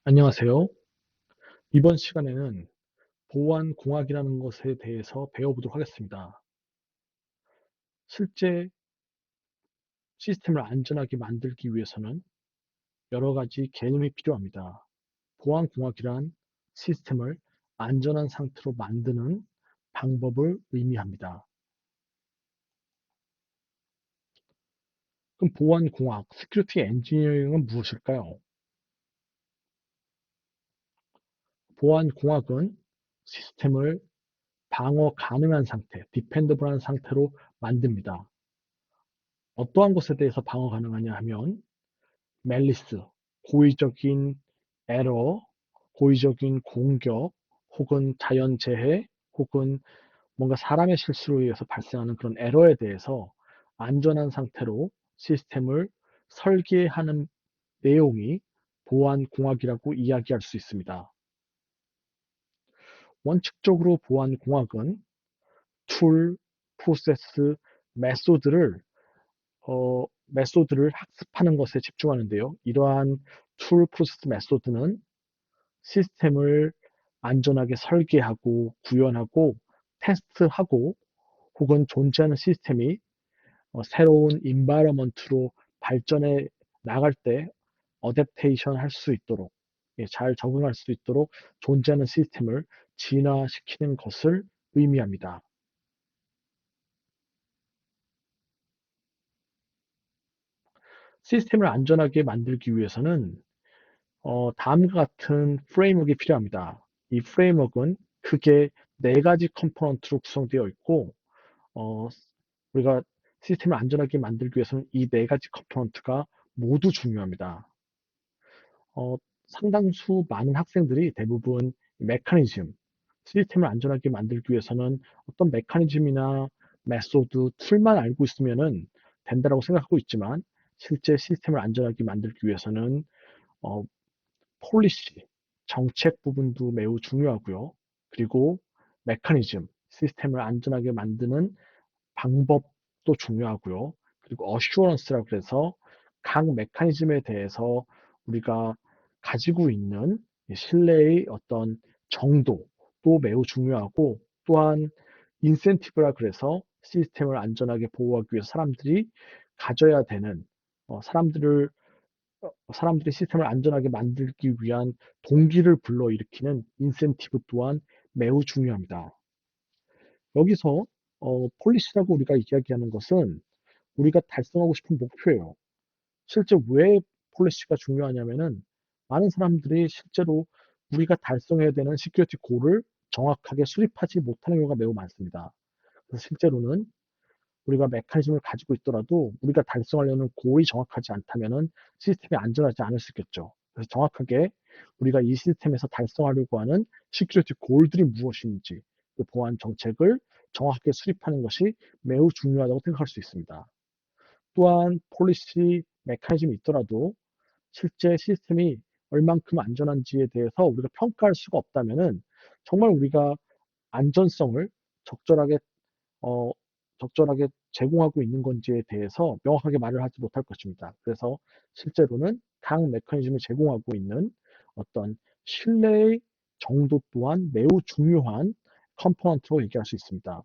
안녕하세요. 이번 시간에는 보안 공학이라는 것에 대해서 배워보도록 하겠습니다. 실제 시스템을 안전하게 만들기 위해서는 여러 가지 개념이 필요합니다. 보안 공학이란 시스템을 안전한 상태로 만드는 방법을 의미합니다. 그럼 보안 공학, 시큐리티 엔지니어링은 무엇일까요? 보안 공학은 시스템을 방어 가능한 상태, 디펜더블한 상태로 만듭니다. 어떠한 것에 대해서 방어 가능하냐 하면 멜리스, 고의적인 에러, 고의적인 공격, 혹은 자연재해, 혹은 뭔가 사람의 실수로 의해서 발생하는 그런 에러에 대해서 안전한 상태로 시스템을 설계하는 내용이 보안공학이라고 이야기할 수 있습니다. 원칙적으로 보안공학은 툴, 프로세스, 메소드를 메소드를 학습하는 것에 집중하는데요. 이러한 툴, 프로세스, 메소드는 시스템을 안전하게 설계하고 구현하고 테스트하고 혹은 존재하는 시스템이 새로운 인바이러먼트로 발전해 나갈 때 어댑테이션 할 수 있도록 잘 적응할 수 있도록 존재하는 시스템을 진화시키는 것을 의미합니다. 시스템을 안전하게 만들기 위해서는 다음과 같은 프레임워크가 필요합니다. 이 프레임워크는 크게 네 가지 컴포넌트로 구성되어 있고 어, 우리가 시스템을 안전하게 만들기 위해서는 이 네 가지 컴포넌트가 모두 중요합니다. 어, 상당수 많은 학생들이 대부분 메커니즘, 시스템을 안전하게 만들기 위해서는 어떤 메커니즘이나 메소드, 툴만 알고 있으면 된다고 생각하고 있지만 실제 시스템을 안전하게 만들기 위해서는 어, 폴리시, 정책 부분도 매우 중요하고요. 그리고 메커니즘, 시스템을 안전하게 만드는 방법도 중요하고요. 그리고 어슈어런스라고 해서 각 메커니즘에 대해서 우리가 가지고 있는 신뢰의 어떤 정도도 매우 중요하고 또한 인센티브라 그래서 시스템을 안전하게 보호하기 위해서 사람들이 가져야 되는 사람들이 시스템을 안전하게 만들기 위한 동기를 불러일으키는 인센티브 또한 매우 중요합니다. 여기서 폴리시라고 우리가 이야기하는 것은 우리가 달성하고 싶은 목표예요. 실제 왜 폴리시가 중요하냐면은 많은 사람들이 실제로 우리가 달성해야 되는 시큐리티 골을 정확하게 수립하지 못하는 경우가 매우 많습니다. 그래서 실제로는 우리가 메커니즘을 가지고 있더라도 우리가 달성하려는 고이 정확하지 않다면은 시스템이 안전하지 않을 수 있겠죠. 그래서 정확하게 우리가 이 시스템에서 달성하려고 하는 시큐리티 골들이 무엇인지 그 보안 정책을 정확하게 수립하는 것이 매우 중요하다고 생각할 수 있습니다. 또한 폴리시 메커니즘이 있더라도 실제 시스템이 얼만큼 안전한지에 대해서 우리가 평가할 수가 없다면은 정말 우리가 안전성을 적절하게 어, 적절하게 제공하고 있는 건지에 대해서 명확하게 말을 하지 못할 것입니다. 그래서 실제로는 각 메커니즘이 제공하고 있는 어떤 신뢰의 정도 또한 매우 중요한 컴포넌트로 얘기할 수 있습니다.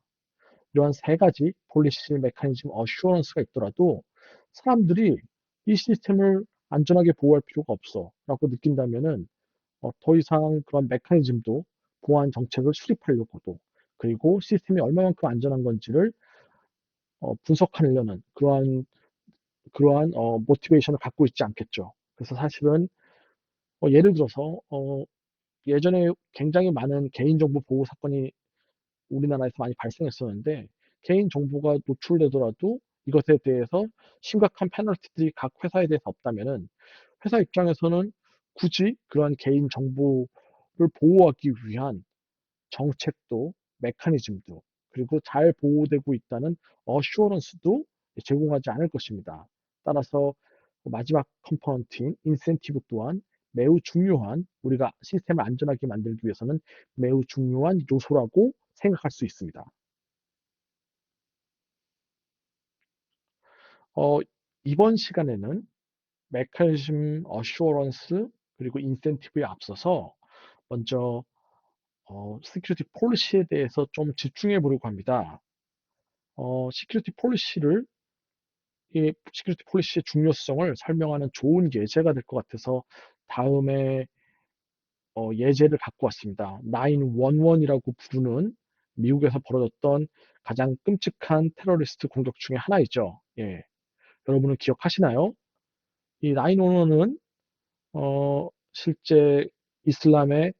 이러한 세 가지 폴리시, 메커니즘, 어슈어런스가 있더라도 사람들이 이 시스템을 안전하게 보호할 필요가 없어 라고 느낀다면은 더 이상 그런 메커니즘도 보안 정책을 수립하려고도 그리고 시스템이 얼마만큼 안전한 건지를 분석하려는 그러한 모티베이션을 갖고 있지 않겠죠. 그래서 사실은 예를 들어서 예전에 굉장히 많은 개인정보 보호 사건이 우리나라에서 많이 발생했었는데 개인정보가 노출되더라도 이것에 대해서 심각한 페널티들이 각 회사에 대해서 없다면은 회사 입장에서는 굳이 그러한 개인정보를 보호하기 위한 정책도 메커니즘도 그리고 잘 보호되고 있다는 어슈어런스도 제공하지 않을 것입니다. 따라서 마지막 컴포넌트인 인센티브 또한 매우 중요한 우리가 시스템을 안전하게 만들기 위해서는 매우 중요한 요소라고 생각할 수 있습니다. 어, 이번 시간에는 메커니즘 어슈어런스 그리고 인센티브에 앞서서 먼저 시큐리티 폴리시에 대해서 좀 집중해 보려고 합니다. 시큐리티 폴리시를 이 시큐리티 폴리시의 중요성을 설명하는 좋은 예제가 될 것 같아서 다음에 예제를 갖고 왔습니다. 911이라고 부르는 미국에서 벌어졌던 가장 끔찍한 테러리스트 공격 중에 하나이죠. 예. 여러분은 기억하시나요? 이 911은 실제 이슬람의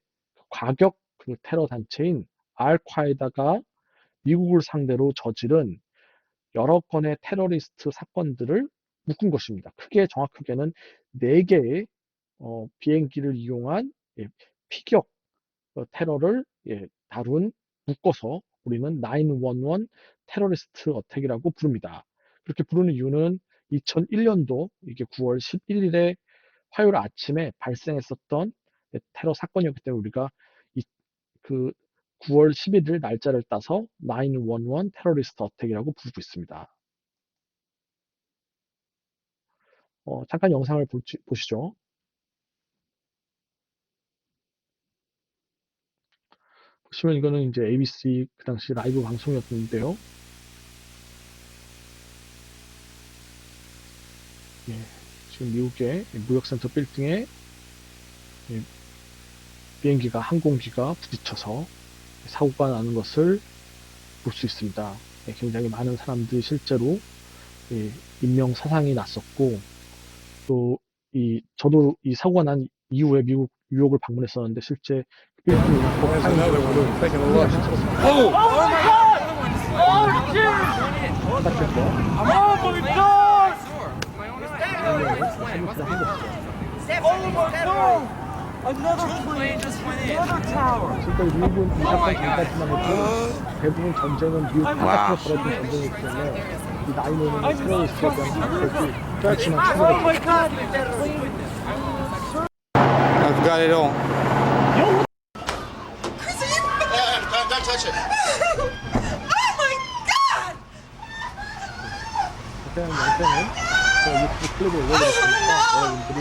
과격 그 테러 단체인 알카에다가 미국을 상대로 저지른 여러 건의 테러리스트 사건들을 묶은 것입니다. 정확하게는 4개의 비행기를 이용한 예, 피격 테러를 다룬 묶어서 우리는 911 테러리스트 어택이라고 부릅니다. 그렇게 부르는 이유는 2001년도 이게 9월 11일에 화요일 아침에 발생했었던 테러 사건이었기 때문에 우리가 그 9월 11일 날짜를 따서 911 테러리스트 어택이라고 부르고 있습니다. 잠깐 영상을 보시죠. 보시면 이거는 이제 ABC 그 당시 라이브 방송이었는데요. 예, 지금 미국의 무역센터 빌딩에 예, 항공기가 부딪혀서 사고가 나는 것을 볼 수 있습니다. 예, 굉장히 많은 사람들이 실제로 인명 사상이 났었고 또 저도 이 사고가 난 이후에 뉴욕을 방문했었는데 실제 빌딩이 폭파했는데 지금까지 미국은 이 사건 전까지만 해도 대부분 전쟁은 미국 바깥에서 벌어진 전쟁이기 때문에 이 나이노는 테러리스트에 대한 것이 그렇지만 I've got it all. Don't touch it. 자세한 영상은 유튜브 클립에 올려드렸으니까 여러분들이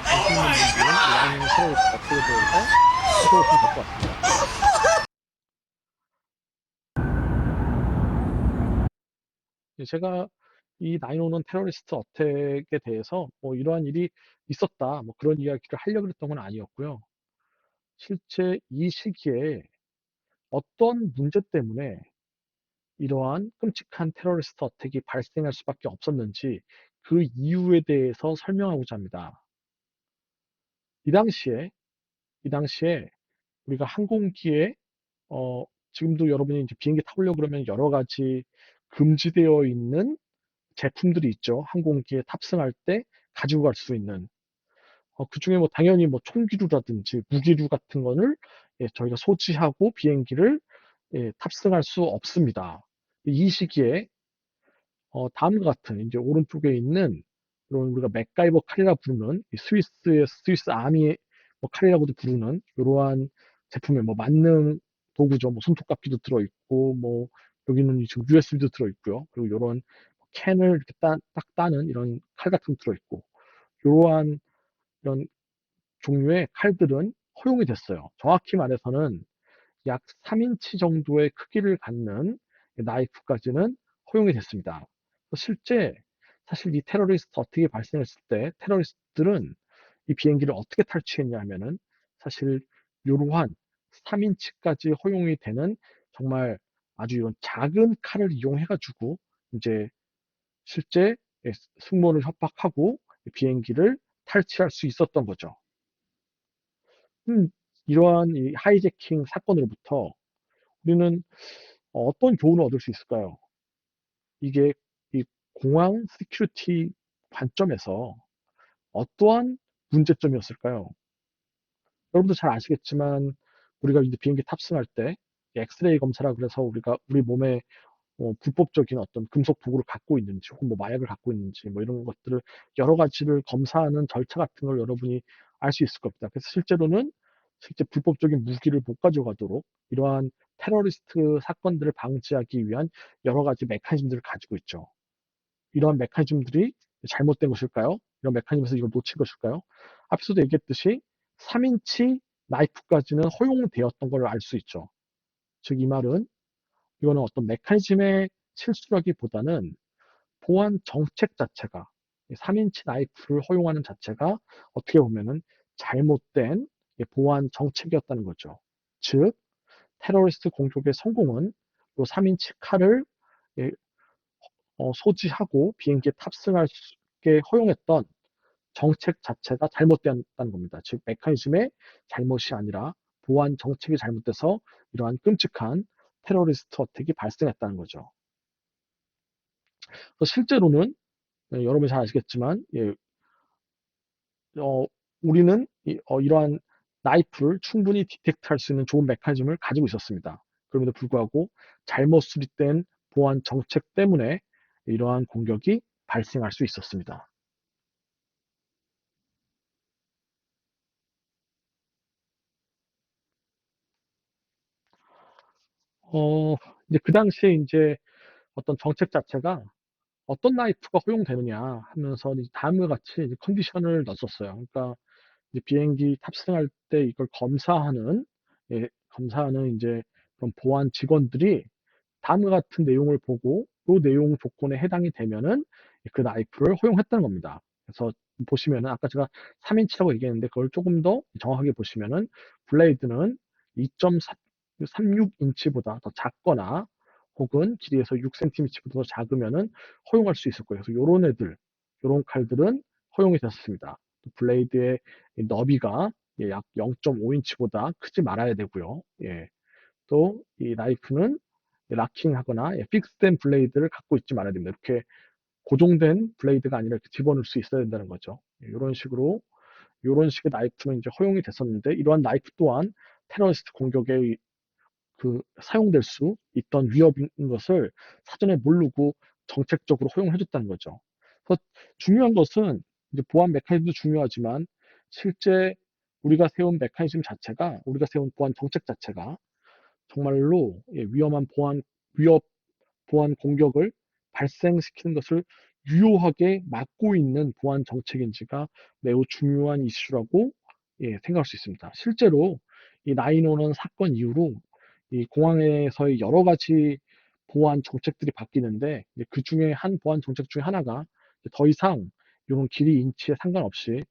관심 있는 분들은 나이노는 테러리스트 어떻게 대해서 찾아보시면 될 것 같습니다. 제가 이 911 테러리스트 어택에 대해서 이러한 일이 있었다, 그런 이야기를 하려고 했던 건 아니었고요. 실제 이 시기에 어떤 문제 때문에 이러한 끔찍한 테러리스트 어택이 발생할 수밖에 없었는지 그 이유에 대해서 설명하고자 합니다. 이 당시에, 이 당시에 우리가 항공기에, 지금도 여러분이 이제 비행기 타보려고 그러면 여러 가지 금지되어 있는 제품들이 있죠. 항공기에 탑승할 때 가지고 갈 수 있는. 그 중에 당연히 총기류라든지 무기류 같은 거를 저희가 소지하고 비행기를 탑승할 수 없습니다. 이 시기에 다음과 같은 이제 오른쪽에 있는 이런 우리가 맥가이버 칼이라 부르는 스위스 아미 칼이라고도 부르는 이러한 제품에 만능 도구죠. 손톱깎이도 들어있고 여기는 지금 USB도 들어있고요. 그리고 이런 캔을 이렇게 딱 따는 이런 칼 같은 거 들어있고 이러한 이런 종류의 칼들은 허용이 됐어요. 정확히 말해서는 약 3인치 정도의 크기를 갖는 나이프까지는 허용이 됐습니다. 실제 사실 이 테러리스트 어택이 발생했을 때 테러리스트들은 이 비행기를 어떻게 탈취했냐 하면은 사실 이러한 3인치까지 허용이 되는 정말 아주 이런 작은 칼을 이용해가지고 이제 실제 승무원을 협박하고 비행기를 탈취할 수 있었던 거죠. 이러한 이 하이제킹 사건으로부터 우리는 어떤 교훈을 얻을 수 있을까요? 이게 이 공항 시큐리티 관점에서 어떠한 문제점이었을까요? 여러분도 잘 아시겠지만 우리가 이제 비행기 탑승할 때 엑스레이 검사라 그래서 우리가 우리 몸에 불법적인 어떤 금속 도구를 갖고 있는지 혹은 마약을 갖고 있는지 이런 것들을 여러 가지를 검사하는 절차 같은 걸 여러분이 알 수 있을 겁니다. 그래서 실제로는 실제 불법적인 무기를 못 가져가도록 이러한 테러리스트 사건들을 방지하기 위한 여러 가지 메커니즘들을 가지고 있죠. 이러한 메커니즘들이 잘못된 것일까요? 이런 메커니즘에서 이걸 놓친 것일까요? 앞서도 얘기했듯이 3인치 나이프까지는 허용되었던 걸 알 수 있죠. 즉, 이 말은 이거는 어떤 메커니즘의 실수라기보다는 보안 정책 자체가 3인치 나이프를 허용하는 자체가 어떻게 보면은 잘못된 보안 정책이었다는 거죠. 즉, 테러리스트 공격의 성공은 이 3인치 칼을 소지하고 비행기에 탑승할 수 있게 허용했던 정책 자체가 잘못되었다는 겁니다. 즉, 메커니즘의 잘못이 아니라 보안 정책이 잘못돼서 이러한 끔찍한 테러리스트 어택이 발생했다는 거죠. 실제로는 여러분이 잘 아시겠지만 어, 우리는 이러한 나이프를 충분히 디텍트할 수 있는 좋은 메커니즘을 가지고 있었습니다. 그럼에도 불구하고 잘못 수립된 보안 정책 때문에 이러한 공격이 발생할 수 있었습니다. 어, 이제 그 당시에 이제 어떤 정책 자체가 어떤 나이프가 허용되느냐 하면서 이제 다음과 같이 이제 컨디션을 넣었어요. 그러니까 이제 비행기 탑승할 때 이걸 검사하는 이제 그런 보안 직원들이 다음과 같은 내용을 보고 그 내용 조건에 해당이 되면은 그 나이프를 허용했다는 겁니다. 그래서 보시면은 아까 제가 3인치라고 얘기했는데 그걸 조금 더 정확하게 보시면은 블레이드는 2.36인치보다 더 작거나 혹은 길이에서 6cm보다 더 작으면은 허용할 수 있을 거예요. 그래서 요런 애들, 요런 칼들은 허용이 됐습니다. 블레이드의 너비가 약 0.5인치보다 크지 말아야 되고요. 예. 또 이 나이프는 락킹하거나 픽스된 블레이드를 갖고 있지 말아야 됩니다. 이렇게 고정된 블레이드가 아니라 이렇게 집어넣을 수 있어야 된다는 거죠. 이런 식으로 이런 식의 나이프는 이제 허용이 됐었는데 이러한 나이프 또한 테러리스트 공격에 사용될 수 있던 위협인 것을 사전에 모르고 정책적으로 허용해줬다는 거죠. 그래서 중요한 것은 이제 보안 메커니즘도 중요하지만 실제 우리가 세운 메커니즘 자체가 우리가 세운 보안 정책 자체가 정말로 위험한 위협 보안 공격을 발생시키는 것을 유효하게 막고 있는 보안 정책인지가 매우 중요한 이슈라고 생각할 수 있습니다. 실제로 이 911 사건 이후로 이 공항에서의 여러 가지 보안 정책들이 바뀌는데 그 중에 한 보안 정책 중에 하나가 더 이상 이런 길이 인치에 상관없이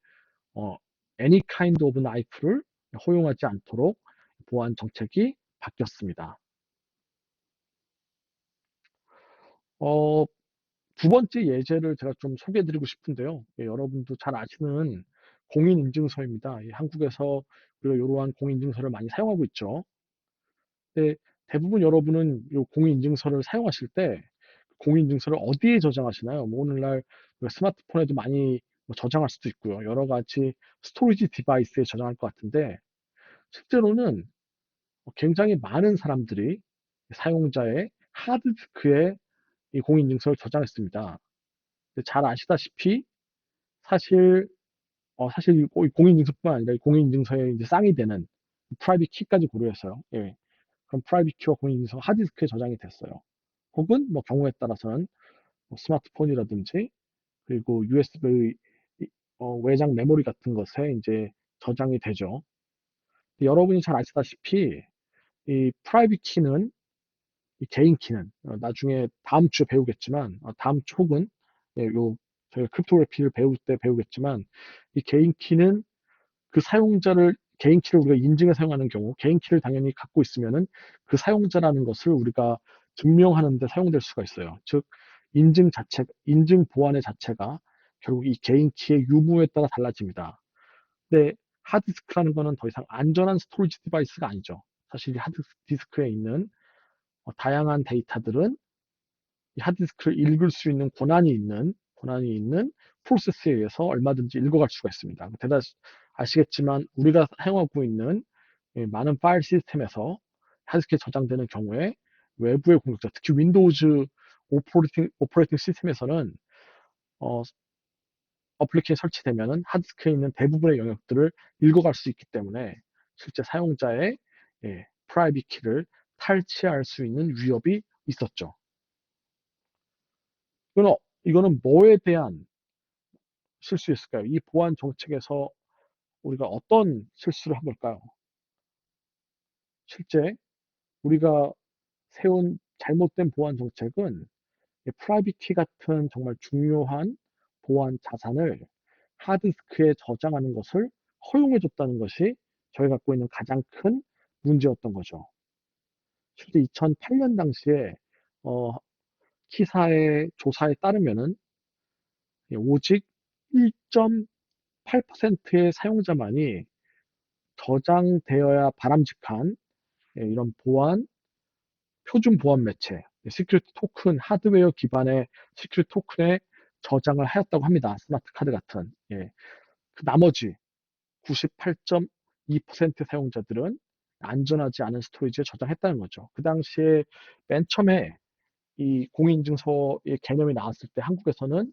어, any kind of knife를 허용하지 않도록 보안 정책이 바뀌었습니다. 어, 두 번째 예제를 제가 좀 소개해 드리고 싶은데요. 여러분도 잘 아시는 공인인증서입니다. 한국에서 우리가 이러한 공인인증서를 많이 사용하고 있죠. 근데 대부분 여러분은 이 공인인증서를 사용하실 때 공인인증서를 어디에 저장하시나요? 뭐 오늘날 스마트폰에도 많이 뭐 저장할 수도 있고요. 여러 가지 스토리지 디바이스에 저장할 것 같은데 실제로는 굉장히 많은 사람들이 사용자의 하드디스크에 이 공인인증서를 저장했습니다. 잘 아시다시피 사실 사실 이 공인인증서뿐만 아니라 이 공인인증서에 이제 쌍이 되는 프라이빗 키까지 고려해서요. 예. 그럼 프라이빗 키와 공인인증서 하드디스크에 저장이 됐어요. 혹은 뭐 경우에 따라서는 뭐 스마트폰이라든지 그리고 USB 외장 메모리 같은 것에 이제 저장이 되죠. 여러분이 잘 아시다시피 이 프라이빗 키는 이 개인 키는 나중에 다음 주에 배우겠지만 다음 주 혹은 요 저희가 크립토그래피를 배울 때 배우겠지만 이 개인 키는 그 사용자를 개인 키를 우리가 인증해 사용하는 경우 개인 키를 당연히 갖고 있으면은 그 사용자라는 것을 우리가 증명하는 데 사용될 수가 있어요. 즉 인증 보안의 자체가 결국 이 개인 키의 유무에 따라 달라집니다. 근데 하드디스크라는 거는 더 이상 안전한 스토리지 디바이스가 아니죠. 사실 이 하드디스크에 있는 다양한 데이터들은 이 하드디스크를 읽을 수 있는 권한이 있는 프로세스에 의해서 얼마든지 읽어갈 수가 있습니다. 대단 아시겠지만 우리가 사용하고 있는 많은 파일 시스템에서 하드디스크에 저장되는 경우에 외부의 공격자, 특히 윈도우즈 오퍼레이팅 시스템에서는 어, 어플리케이션 설치되면은 하드디스크에 있는 대부분의 영역들을 읽어갈 수 있기 때문에 실제 사용자의 프라이빗 키를 탈취할 수 있는 위협이 있었죠. 이거는 뭐에 대한 실수였을까요? 이 보안 정책에서 우리가 어떤 실수를 한 걸까요? 실제 우리가 세운 잘못된 보안 정책은 프라이빗 키 같은 정말 중요한 보안 자산을 하드디스크에 저장하는 것을 허용해 줬다는 것이 저희가 갖고 있는 가장 큰 문제였던 거죠. 실제 2008년 당시에 어, 키사의 조사에 따르면은 오직 1.8%의 사용자만이 저장되어야 바람직한 이런 표준 보안 매체, 시큐리티 토큰, 하드웨어 기반의 시큐리티 토큰에 저장을 하였다고 합니다. 스마트 카드 같은. 예. 그 나머지 98.2% 사용자들은 안전하지 않은 스토리지에 저장했다는 거죠. 그 당시에 맨 처음에 이 공인인증서의 개념이 나왔을 때 한국에서는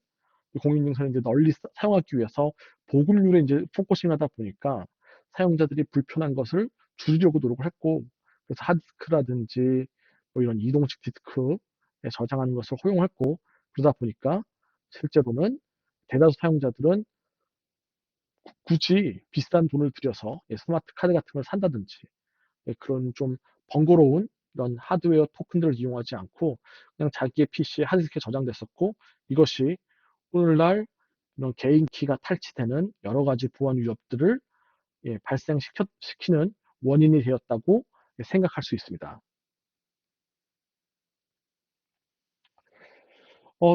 이 공인인증서를 이제 널리 사용하기 위해서 보급률에 이제 포커싱하다 보니까 사용자들이 불편한 것을 줄이려고 노력을 했고, 그래서 하드디스크라든지 뭐 이런 이동식 디스크에 저장하는 것을 허용했고, 그러다 보니까 실제로는 대다수 사용자들은 굳이 비싼 돈을 들여서 스마트 카드 같은 걸 산다든지 그런 좀 번거로운 이런 하드웨어 토큰들을 이용하지 않고 그냥 자기의 PC에 하드디스크에 저장됐었고, 이것이 오늘날 이런 개인 키가 탈취되는 여러 가지 보안 위협들을 발생시키는 원인이 되었다고 생각할 수 있습니다.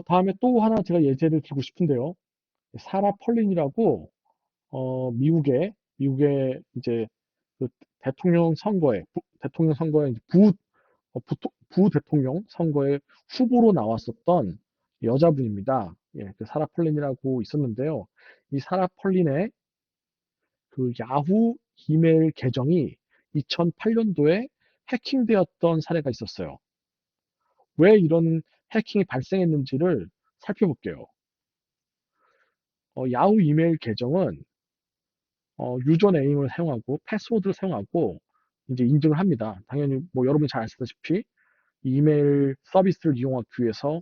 다음에 또 하나 제가 예제를 들고 싶은데요. 사라 펄린이라고 미국의 이제 그 대통령 선거에 이제 부대통령 선거에 후보로 나왔었던 여자분입니다. 예, 그 사라 펄린이라고 있었는데요. 이 사라 펄린의 그 야후 이메일 계정이 2008년도에 해킹되었던 사례가 있었어요. 왜 이런 해킹이 발생했는지를 살펴볼게요. 야후 이메일 계정은 유저네임을 사용하고 패스워드를 사용하고 이제 인증을 합니다. 당연히 뭐 여러분이 잘 아시다시피 이메일 서비스를 이용하기 위해서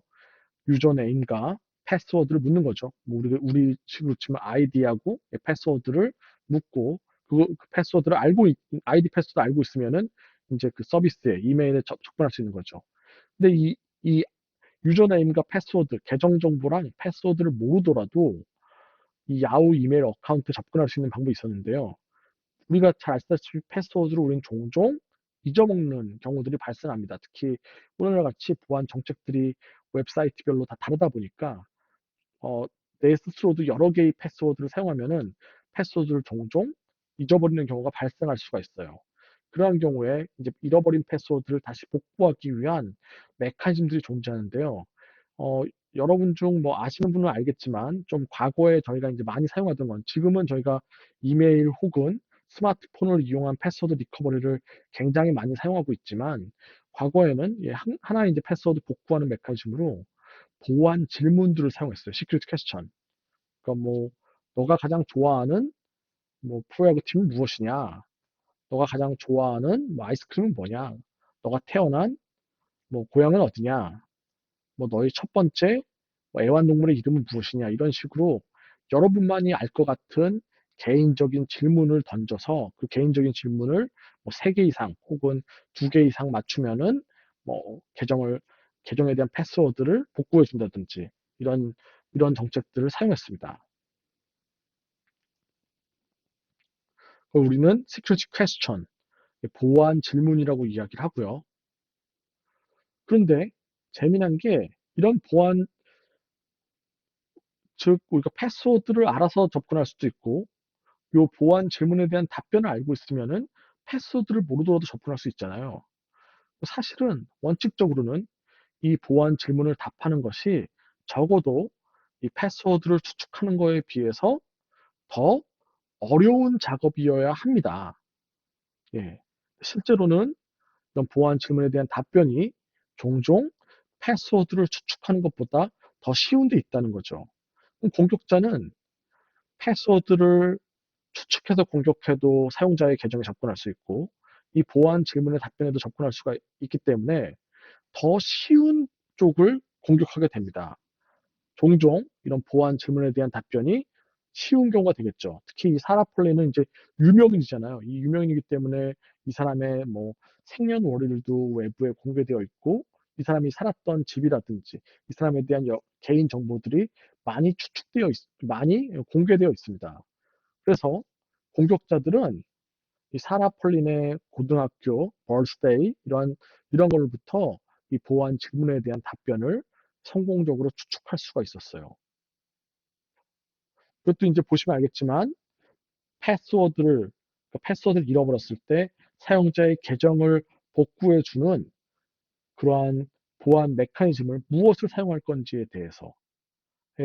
유저네임과 패스워드를 묻는 거죠. 뭐 우리 식으로 치면 아이디하고 패스워드를 묻고 그 패스워드를 아이디 패스워드 알고 있으면은 이제 그 서비스에 이메일에 접근할 수 있는 거죠. 근데 이 유저네임과 패스워드, 계정 정보랑 패스워드를 모르더라도 이 야후 이메일 어카운트 접근할 수 있는 방법이 있었는데요. 우리가 잘 아시다시피 패스워드를 우리는 종종 잊어먹는 경우들이 발생합니다. 특히 오늘날 같이 보안 정책들이 웹사이트별로 다 다르다 보니까 어, 내 스스로도 여러 개의 패스워드를 사용하면은 패스워드를 종종 잊어버리는 경우가 발생할 수가 있어요. 그러한 경우에 이제 잃어버린 패스워드를 다시 복구하기 위한 메커니즘들이 존재하는데요. 어, 여러분 중 뭐 아시는 분은 알겠지만 좀 과거에 저희가 이제 많이 사용하던 건 지금은 저희가 이메일 혹은 스마트폰을 이용한 패스워드 리커버리를 굉장히 많이 사용하고 있지만 과거에는 하나의 이제 패스워드 복구하는 메커니즘으로 보안 질문들을 사용했어요. 시큐리티 퀘스천. 그러니까 뭐 너가 가장 좋아하는 뭐 프로야구 팀은 무엇이냐? 너가 가장 좋아하는 뭐 아이스크림은 뭐냐? 너가 태어난 뭐 고향은 어디냐? 뭐 너의 첫 번째 뭐 애완동물의 이름은 무엇이냐? 이런 식으로 여러분만이 알 것 같은 개인적인 질문을 던져서 그 개인적인 질문을 뭐 3개 이상 혹은 2개 이상 맞추면은 뭐 계정에 대한 패스워드를 복구해 준다든지 이런 정책들을 사용했습니다. 그걸 우리는 security question, 보안 질문이라고 이야기를 하고요. 그런데 재미난 게 이런 보안, 즉 우리가 패스워드를 알아서 접근할 수도 있고 요 보안 질문에 대한 답변을 알고 있으면은 패스워드를 모르더라도 접근할 수 있잖아요. 사실은 원칙적으로는 이 보안 질문을 답하는 것이 적어도 이 패스워드를 추측하는 거에 비해서 더 어려운 작업이어야 합니다. 예. 실제로는 이런 보안 질문에 대한 답변이 종종 패스워드를 추측하는 것보다 더 쉬운 데 있다는 거죠. 그럼 공격자는 패스워드를 추측해서 공격해도 사용자의 계정에 접근할 수 있고 이 보안 질문의 답변에도 접근할 수가 있기 때문에 더 쉬운 쪽을 공격하게 됩니다. 종종 이런 보안 질문에 대한 답변이 쉬운 경우가 되겠죠. 특히 이 사라 폴리는 이제 유명인이잖아요. 이 유명인이기 때문에 이 사람의 뭐 생년월일도 외부에 공개되어 있고 이 사람이 살았던 집이라든지 이 사람에 대한 개인 정보들이 많이 공개되어 있습니다. 그래서 공격자들은 이 사라 폴린의 고등학교, 벌스데이 이런 걸로부터 이 보안 질문에 대한 답변을 성공적으로 추측할 수가 있었어요. 그것도 이제 보시면 알겠지만 패스워드를 잃어버렸을 때 사용자의 계정을 복구해 주는 그러한 보안 메커니즘을 무엇을 사용할 건지에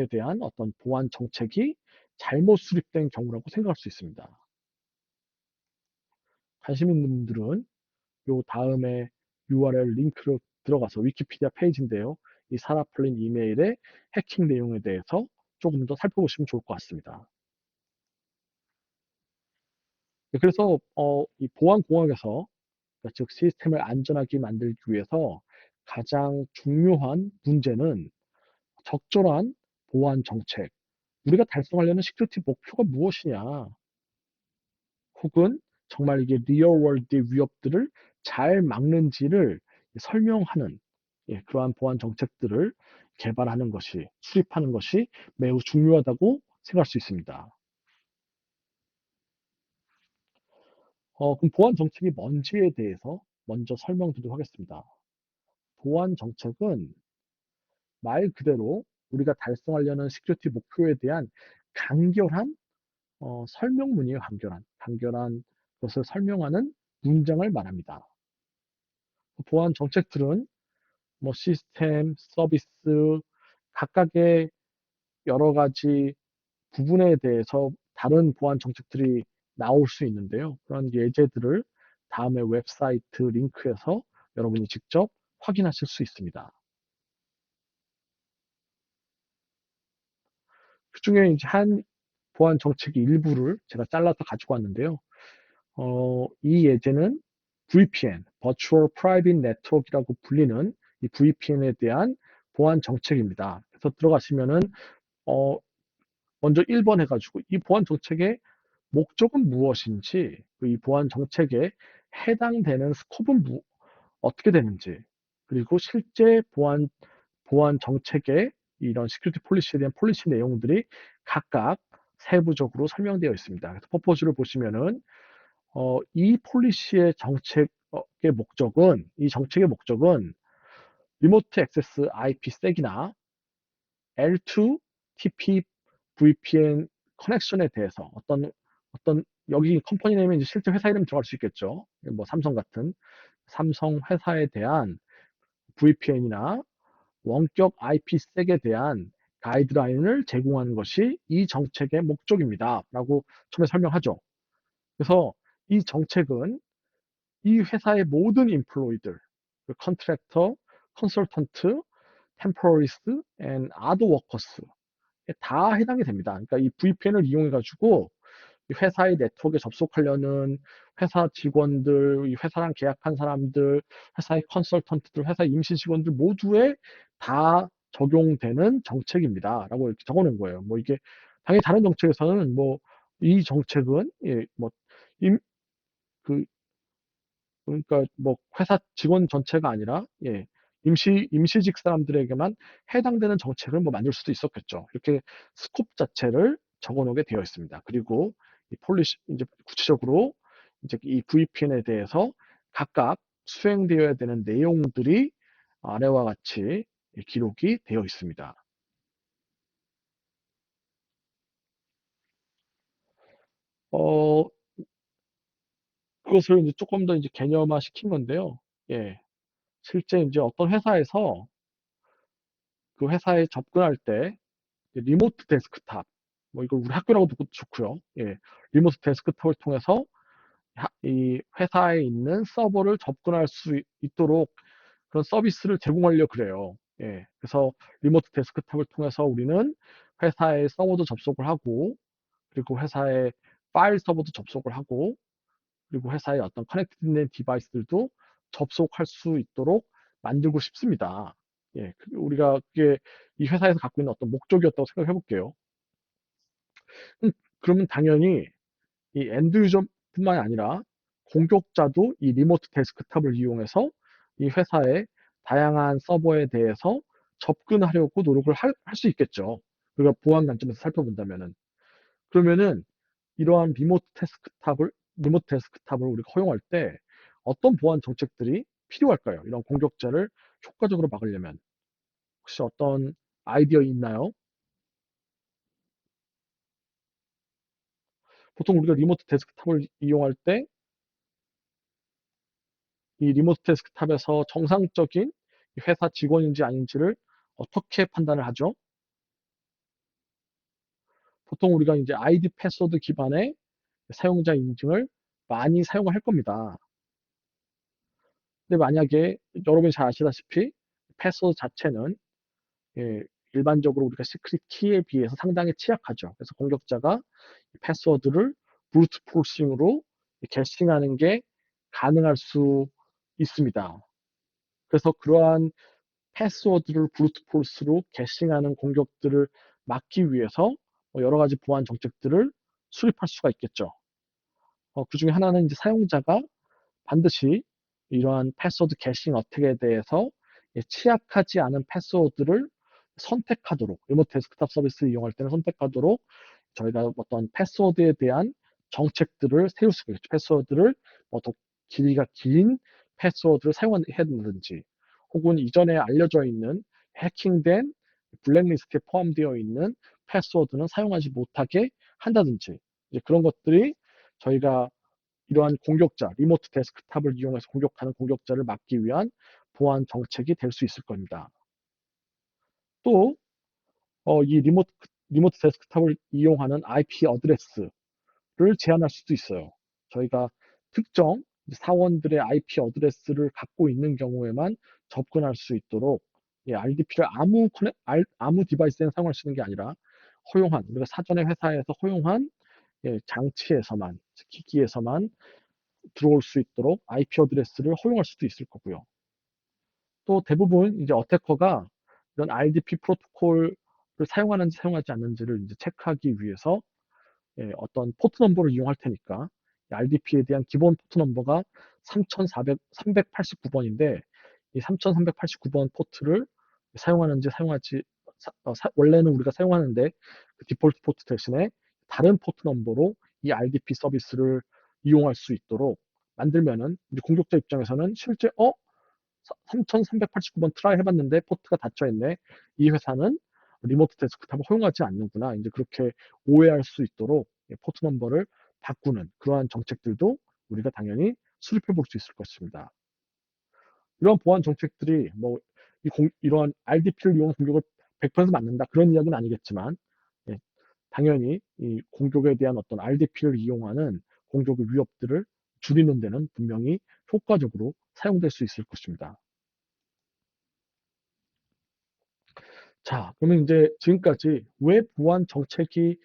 대한 어떤 보안 정책이 잘못 수립된 경우라고 생각할 수 있습니다. 관심 있는 분들은 요 다음에 URL 링크로 들어가서 위키피디아 페이지인데요. 이 사라 플린 이메일의 해킹 내용에 대해서 조금 더 살펴보시면 좋을 것 같습니다. 그래서 이 보안 공학에서 즉 시스템을 안전하게 만들기 위해서 가장 중요한 문제는 적절한 보안 정책. 우리가 달성하려는 시큐리티 목표가 무엇이냐? 혹은 정말 이게 리얼월드의 위협들을 잘 막는지를 설명하는 그러한 보안 정책들을 개발하는 것이, 수립하는 것이 매우 중요하다고 생각할 수 있습니다. 그럼 보안 정책이 뭔지에 대해서 먼저 설명드리도록 하겠습니다. 보안 정책은 말 그대로 우리가 달성하려는 시큐리티 목표에 대한 간결한 설명문이에요. 간결한 것을 설명하는 문장을 말합니다. 보안 정책들은 뭐 시스템, 서비스 각각의 여러 가지 부분에 대해서 다른 보안 정책들이 나올 수 있는데요. 그런 예제들을 다음에 웹사이트 링크에서 여러분이 직접 확인하실 수 있습니다. 그중에 이제 한 보안 정책의 일부를 제가 잘라서 가지고 왔는데요. 이 예제는 VPN, Virtual Private Network이라고 불리는 이 VPN에 대한 보안 정책입니다. 그래서 들어가시면은 어, 먼저 1번 해가지고 이 보안 정책의 목적은 무엇인지, 이 보안 정책에 해당되는 스코프는 어떻게 되는지, 그리고 실제 보안 정책의 이런 시큐리티 폴리시에 대한 폴리시 내용들이 각각 세부적으로 설명되어 있습니다. 그래서 퍼포즈를 보시면은 이 폴리시의 이 정책의 목적은 리모트 액세스 IPsek이나 L2 TP VPN 커넥션에 대해서 어떤 여기 컴퍼니 내면 이제 실제 회사 이름 들어갈 수 있겠죠. 뭐 삼성 회사에 대한 VPN이나 원격 IPsek에 대한 가이드라인을 제공하는 것이 이 정책의 목적입니다. 라고 처음에 설명하죠. 그래서 이 정책은 이 회사의 모든 인플로이들, 컨트랙터, 컨설턴트, 템포러리스트, and other workers 다 해당이 됩니다. 그러니까 이 VPN을 이용해 가지고 회사의 네트워크에 접속하려는 회사 직원들, 이 회사랑 계약한 사람들, 회사의 컨설턴트들, 회사 임시 직원들 모두에 다 적용되는 정책입니다. 라고 이렇게 적어 놓은 거예요. 뭐 이게 당연히 다른 정책에서는 뭐 이 정책은 뭐 그 그러니까 뭐 회사 직원 전체가 아니라 임시직 사람들에게만 해당되는 정책을 뭐 만들 수도 있었겠죠. 이렇게 스콥 자체를 적어 놓게 되어 있습니다. 그리고 이 폴리시 이제 구체적으로 이제 이 VPN에 대해서 각각 수행되어야 되는 내용들이 아래와 같이 기록이 되어 있습니다. 어, 그것을 이제 조금 더 이제 개념화 시킨 건데요. 예. 실제 이제 어떤 회사에서 그 회사에 접근할 때 리모트 데스크탑, 뭐 이걸 우리 학교라고 듣고 좋고요. 리모트 데스크탑을 통해서 이 회사에 있는 서버를 접근할 수 있도록 그런 서비스를 제공하려 그래요. 그래서 리모트 데스크탑을 통해서 우리는 회사의 서버도 접속을 하고, 그리고 회사의 파일 서버도 접속을 하고, 그리고 회사의 어떤 커넥트된 디바이스들도 접속할 수 있도록 만들고 싶습니다. 우리가 그게 이 회사에서 갖고 있는 어떤 목적이었다고 생각해 볼게요. 음, 그러면 당연히 이 엔드 유저뿐만 아니라 공격자도 이 리모트 데스크탑을 이용해서 이 회사의 다양한 서버에 대해서 접근하려고 노력을 할 수 있겠죠. 우리가 보안 관점에서 살펴본다면은. 그러면은 이러한 리모트 데스크탑을 우리가 허용할 때 어떤 보안 정책들이 필요할까요? 이런 공격자를 효과적으로 막으려면 혹시 어떤 아이디어 있나요? 보통 우리가 리모트 데스크탑을 이용할 때 이 리모트 데스크탑에서 정상적인 회사 직원인지 아닌지를 어떻게 판단을 하죠? 보통 우리가 이제 아이디 패스워드 기반의 사용자 인증을 많이 사용을 할 겁니다. 근데 만약에 여러분이 잘 아시다시피 패스워드 자체는 예, 일반적으로 우리가 시크릿 키에 비해서 상당히 취약하죠. 그래서 공격자가 패스워드를 브루트 포싱으로 게싱하는 게 가능할 수 있습니다. 그래서 그러한 패스워드를 브루트 포스로 게싱하는 공격들을 막기 위해서 여러 가지 보안 정책들을 수립할 수가 있겠죠. 그 중에 하나는 이제 사용자가 반드시 이러한 패스워드 게싱 어택에 대해서 취약하지 않은 패스워드를 선택하도록, 리모트 데스크탑 서비스를 이용할 때는 선택하도록 저희가 어떤 패스워드에 대한 정책들을 세울 수가 있죠. 패스워드를 더 길이가 긴 패스워드를 사용해야 된다든지, 혹은 이전에 알려져 있는 해킹된 블랙리스트에 포함되어 있는 패스워드는 사용하지 못하게 한다든지, 이제 그런 것들이 저희가 이러한 공격자, 리모트 데스크탑을 이용해서 공격하는 공격자를 막기 위한 보안 정책이 될 수 있을 겁니다. 또, 이 리모트 데스크탑을 이용하는 IP 어드레스를 제한할 수도 있어요. 저희가 특정 사원들의 IP 어드레스를 갖고 있는 경우에만 접근할 수 있도록 RDP를 아무 디바이스에 사용할 수 있는 게 아니라 허용한, 우리가 사전에 회사에서 허용한 장치에서만, 기기에서만 들어올 수 있도록 IP 어드레스를 허용할 수도 있을 거고요. 또 대부분 이제 어태커가 이런 RDP 프로토콜을 사용하는지 사용하지 않는지를 이제 체크하기 위해서 어떤 포트 넘버를 이용할 테니까 RDP에 대한 기본 포트 넘버가 3,389번인데 이 3,389번 포트를 사용하는지 사용하지 원래는 우리가 사용하는데 그 디폴트 포트 대신에 다른 포트 넘버로 이 RDP 서비스를 이용할 수 있도록 만들면은 이제 공격자 입장에서는 실제 3,389번 트라이 해봤는데 포트가 닫혀 있네. 이 회사는 리모트 데스크탑을 허용하지 않는구나. 이제 그렇게 오해할 수 있도록 포트 넘버를 바꾸는 그러한 정책들도 우리가 당연히 수립해 볼 수 있을 것입니다. 이런 보안 정책들이 뭐 이러한 RDP를 이용한 공격을 100% 맞는다 그런 이야기는 아니겠지만 예, 당연히 이 공격에 대한 어떤 RDP를 이용하는 공격의 위협들을 줄이는 데는 분명히 효과적으로 사용될 수 있을 것입니다. 자, 그러면 이제 지금까지 왜 보안 정책이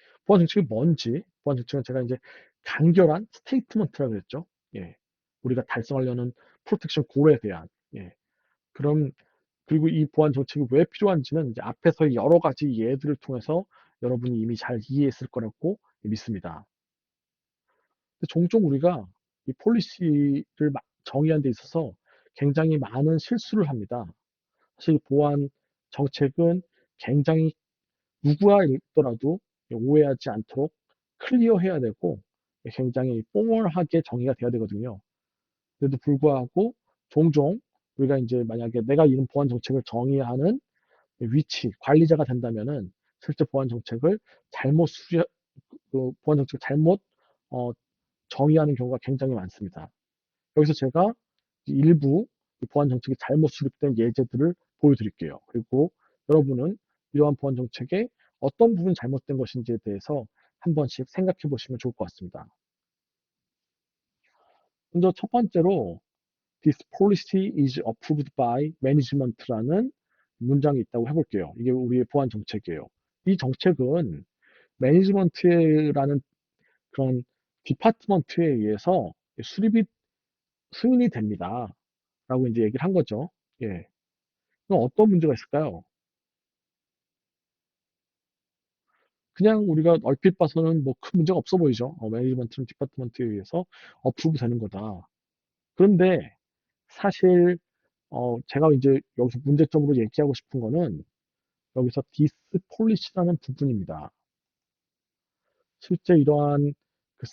뭔지, 보안 정책은 제가 이제 간결한 스테이트먼트라고 그랬죠. 예. 우리가 달성하려는 프로텍션 골에 대한, 예. 그럼, 그리고 이 보안 정책이 왜 필요한지는 이제 앞에서의 여러 가지 예들을 통해서 여러분이 이미 잘 이해했을 거라고 믿습니다. 근데 종종 우리가 이 폴리시를 정의하는 데 있어서 굉장히 많은 실수를 합니다. 사실 보안 정책은 굉장히 누구와 읽더라도 오해하지 않도록 클리어해야 되고 굉장히 포멀하게 정의가 돼야 되거든요. 그래도 불구하고 종종 우리가 이제 만약에 내가 이런 보안 정책을 정의하는 위치, 관리자가 된다면은 실제 보안 정책을 잘못 보안 정책을 잘못 어, 정의하는 경우가 굉장히 많습니다. 여기서 제가 일부 보안 정책이 잘못 수립된 예제들을 보여드릴게요. 그리고 여러분은 이러한 보안 정책의 어떤 부분이 잘못된 것인지에 대해서 한 번씩 생각해 보시면 좋을 것 같습니다. 먼저 첫 번째로 This policy is approved by management라는 문장이 있다고 해볼게요. 이게 우리의 보안 정책이에요. 이 정책은 매니지먼트라는 그런 디파트먼트에 의해서 승인이 됩니다. 라고 이제 얘기를 한 거죠. 예. 그럼 어떤 문제가 있을까요? 그냥 우리가 얼핏 봐서는 뭐 큰 문제가 없어 보이죠. 매니지먼트는 디파트먼트에 의해서 어프로브 되는 거다. 그런데 사실 제가 이제 여기서 문제점으로 얘기하고 싶은 거는 여기서 디스폴리시라는 부분입니다. 실제 이러한 그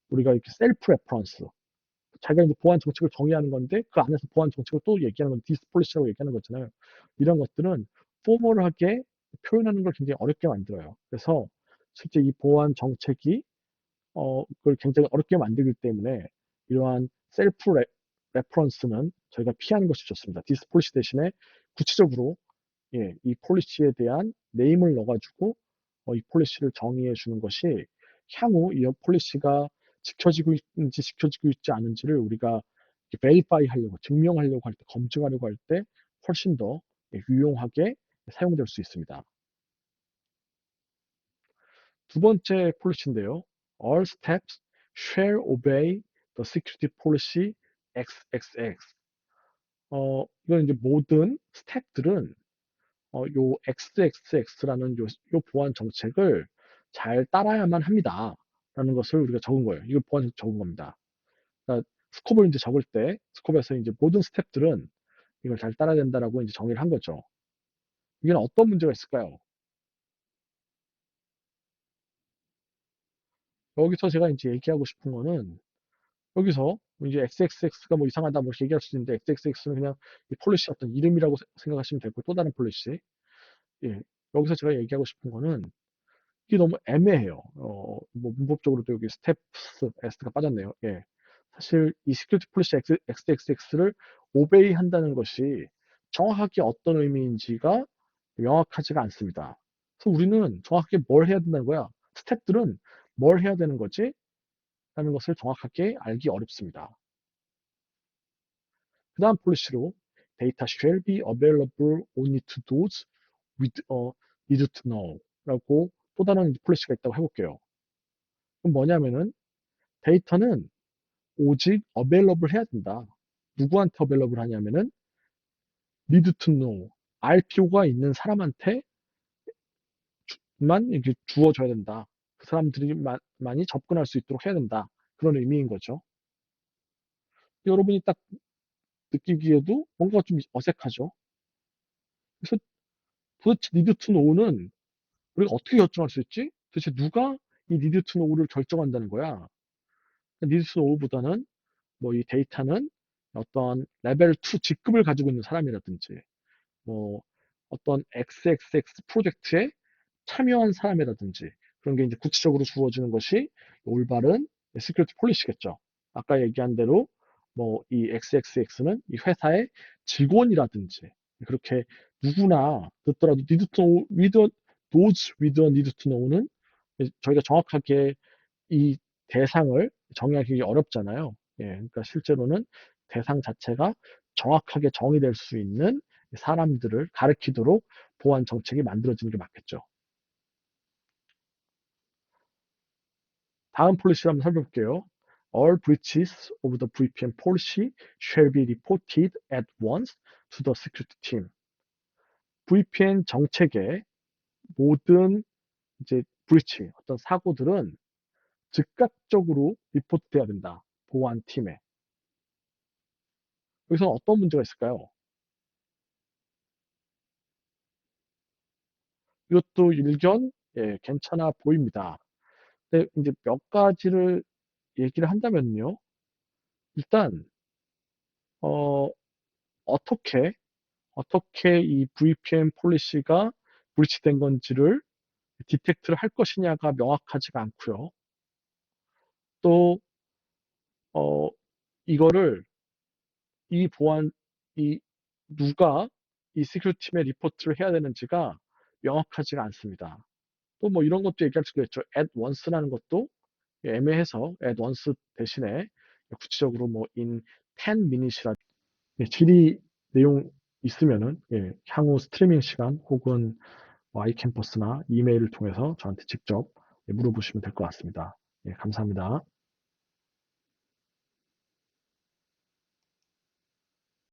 우리가 이렇게 셀프 레퍼런스, 자기가 이제 보안 정책을 정의하는 건데 그 안에서 보안 정책을 또 얘기하는 건 디스폴리시라고 얘기하는 거잖아요. 이런 것들은 포멀하게 표현하는 걸 굉장히 어렵게 만들어요. 그래서 실제 이 보안 정책이 그걸 굉장히 어렵게 만들기 때문에 이러한 셀프 레퍼런스는 저희가 피하는 것이 좋습니다. 디스폴리시 대신에 구체적으로 이 폴리시에 대한 네임을 넣어가지고 이 폴리시를 정의해 주는 것이 향후 이 폴리시가 지켜지고 있는지 지켜지고 있지 않은지를 우리가 베리파이 하려고 증명하려고 할 때 검증하려고 할 때 훨씬 더 유용하게 사용될 수 있습니다. 두 번째 폴리시인데요. All steps shall obey the security policy XXX. 이건 이제 모든 스텝들은 요 XXX라는 요 보안 정책을 잘 따라야만 합니다. 라는 것을 우리가 적은 거예요. 이거 보안 정책 적은 겁니다. 그러니까 스콥을 이제 적을 때 스콥에서 이제 모든 스텝들은 이걸 잘 따라야 된다라고 이제 정의를 한 거죠. 이게 어떤 문제가 있을까요? 여기서 제가 이제 얘기하고 싶은 거는 여기서 이제 XXX가 뭐 이상하다 뭐 이렇게 얘기할 수 있는데 XXX는 그냥 이 폴리시 어떤 이름이라고 생각하시면 되고 또 다른 폴리시. 예. 여기서 제가 얘기하고 싶은 거는 이게 너무 애매해요. 뭐 문법적으로도 여기 스텝스 S가 빠졌네요. 예. 사실 이 시큐리티 폴리시 XXX를 오베이 한다는 것이 정확하게 어떤 의미인지가 명확하지가 않습니다. 그래서 우리는 정확하게 뭘 해야 된다는 거야. 스텝들은 뭘 해야 되는 거지? 라는 것을 정확하게 알기 어렵습니다. 그 다음 폴리시로 data shall be available only to those with a need to know 라고 또 다른 폴리시가 있다고 해볼게요. 그럼 뭐냐면은 데이터는 오직 available 해야 된다. 누구한테 available 하냐면은 need to know, 알 필요가 있는 사람한테만 이렇게 주어져야 된다. 그 사람들이 많이 접근할 수 있도록 해야 된다. 그런 의미인 거죠. 여러분이 딱 느끼기에도 뭔가 좀 어색하죠. 그래서 도대체 need to know는 우리가 어떻게 결정할 수 있지? 도대체 누가 이 need to know를 결정한다는 거야? need to know보다는 뭐 이 데이터는 어떤 레벨 2 직급을 가지고 있는 사람이라든지 뭐 어떤 XXX 프로젝트에 참여한 사람이라든지 그런 게 이제 구체적으로 주어지는 것이 올바른 시큐리티 폴리시겠죠. 아까 얘기한 대로 뭐 이 XXX는 이 회사의 직원이라든지 그렇게 누구나 듣더라도 need to know with those with a need to know는 저희가 정확하게 이 대상을 정의하기 어렵잖아요. 예, 그러니까 실제로는 대상 자체가 정확하게 정의될 수 있는 사람들을 가리키도록 보안 정책이 만들어지는 게 맞겠죠. 다음 폴리시를 한번 살펴볼게요. All breaches of the VPN policy shall be reported at once to the security team. VPN 정책의 모든 이제 브리치, 어떤 사고들은 즉각적으로 리포트돼야 된다. 보안팀에. 여기서 어떤 문제가 있을까요? 이것도 일견 괜찮아 보입니다. 근데 이제 몇 가지를 얘기를 한다면요. 일단 어, 어떻게 이 VPN 폴리시가 브리치된 건지를 디텍트를 할 것이냐가 명확하지가 않고요. 또 이거를 이 보안 이 누가 이 시큐리티 팀에 리포트를 해야 되는지가 명확하지가 않습니다. 또 뭐 이런 것도 얘기할 수가 있죠. at once라는 것도 애매해서 at once 대신에 구체적으로 뭐 in 10 minutes이라 질의 내용 있으면은 향후 스트리밍 시간 혹은 아이캠퍼스나 이메일을 통해서 저한테 직접 물어보시면 될 것 같습니다. 감사합니다.